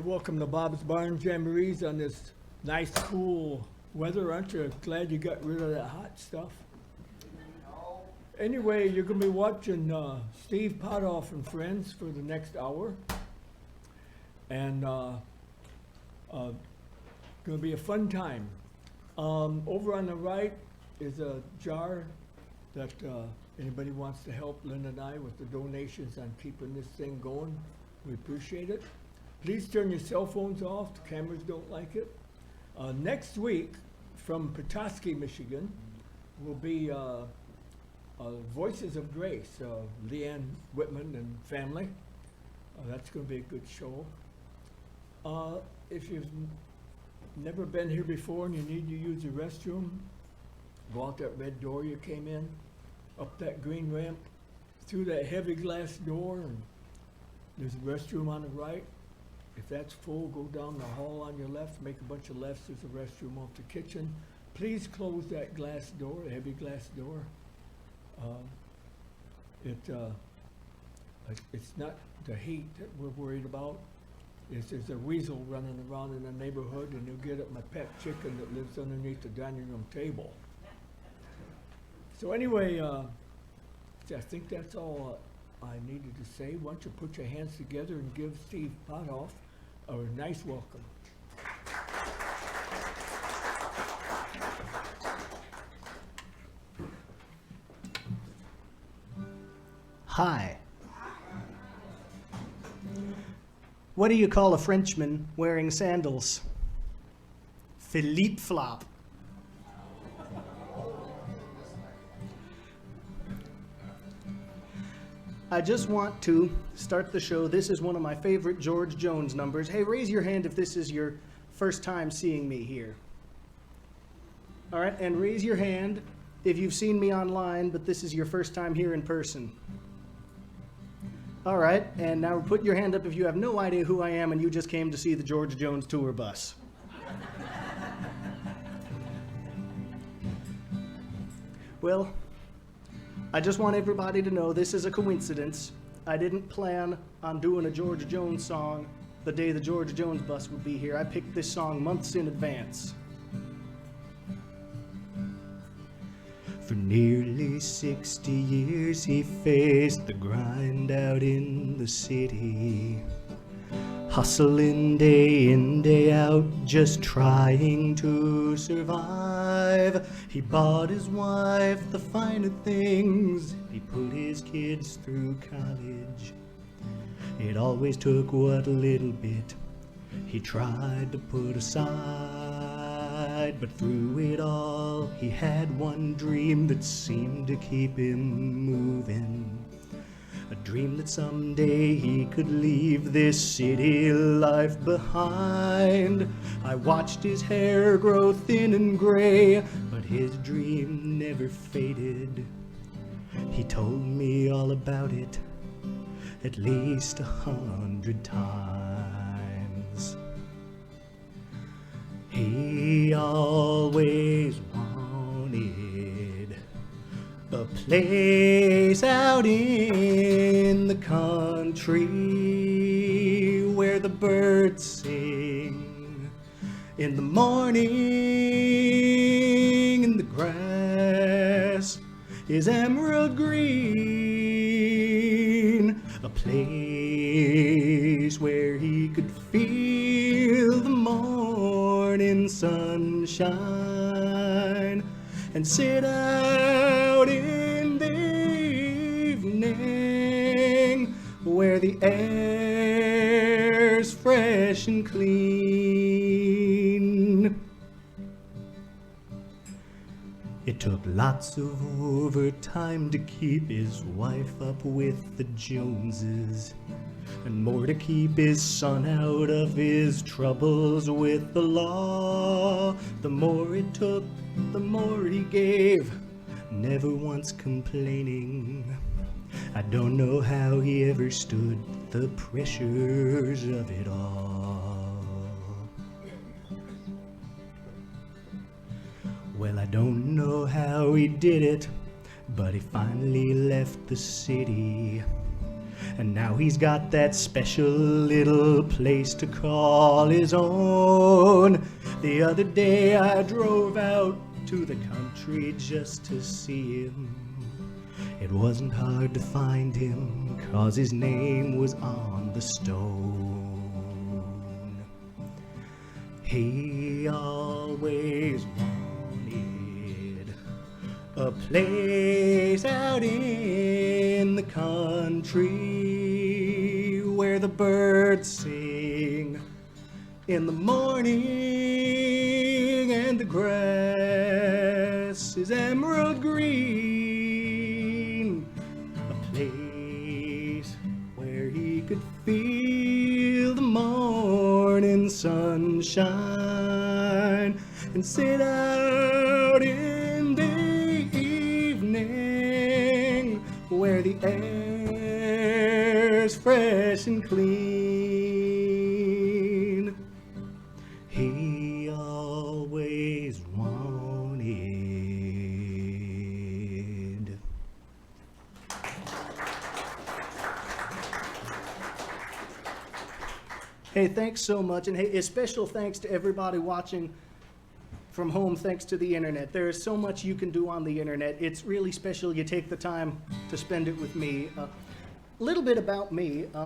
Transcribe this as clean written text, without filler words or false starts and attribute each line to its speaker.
Speaker 1: Welcome to Bob's Barn Jamborees on this nice, cool weather. Aren't you glad you got rid of that hot stuff? Anyway, you're going to be watching Steev Pothof and Friends for the next hour. And going to be a fun time. Over on the right is a jar that anybody wants to help Lynn and I with the donations on keeping this thing going. We appreciate it. Please turn your cell phones off. The cameras don't like it. Next week, from Petoskey, Michigan, will be Voices of Grace, Leanne Whitman and family. That's going to be a good show. If you've never been here before and you need to use the restroom, go out that red door you came in, up that green ramp, through that heavy glass door, and there's a restroom on the right. If that's full, go down the hall on your left, make a bunch of lefts, there's a restroom off the kitchen. Please close that glass door, a heavy glass door. It's not the heat that we're worried about. There's a weasel running around in the neighborhood, and you'll get at my pet chicken that lives underneath the dining room table. So anyway, I think that's all I needed to say. Why don't you put your hands together and give Steev Pothof a nice welcome.
Speaker 2: Hi. What do you call a Frenchman wearing sandals? Philippe Flop. I just want to start the show. This is one of my favorite George Jones numbers. Hey, raise your hand if this is your first time seeing me here. All right, and raise your hand if you've seen me online, but this is your first time here in person. All right, and now put your hand up if you have no idea who I am and you just came to see the George Jones tour bus. Well, I just want everybody to know this is a coincidence. I didn't plan on doing a George Jones song the day the George Jones bus would be here. I picked this song months in advance. For nearly 60 years he faced the grind out in the city, hustling day in, day out, just trying to survive. He bought his wife the finer things, he put his kids through college. It always took what little bit he tried to put aside, but through it all he had one dream that seemed to keep him moving. A dream that someday he could leave this city life behind. I watched his hair grow thin and gray, but his dream never faded. He told me all about it at least 100 times. He always wanted a place out in the country where the birds sing in the morning and the grass is emerald green. A place where he could feel the morning sunshine and sit out in the evening where the air's fresh and clean. It took lots of overtime to keep his wife up with the Joneses, and more to keep his son out of his troubles with the law. The more it took, the more he gave, never once complaining. I don't know how he ever stood the pressures of it all. Well, I don't know how he did it, but he finally left the city And now he's got that special little place to call his own. The other day I drove out to the country just to see him. It wasn't hard to find him, 'cause his name was on the stone. He always wanted a place out in the country where the birds sing in the morning and the grass is emerald green. A place where he could feel the morning sunshine and sit out in the evening where the air's fresh and clean. He always wanted. Hey, thanks so much. And hey, a special thanks to everybody watching from home thanks to the internet. There is so much you can do on the internet. It's really special you take the time to spend it with me. A little bit about me.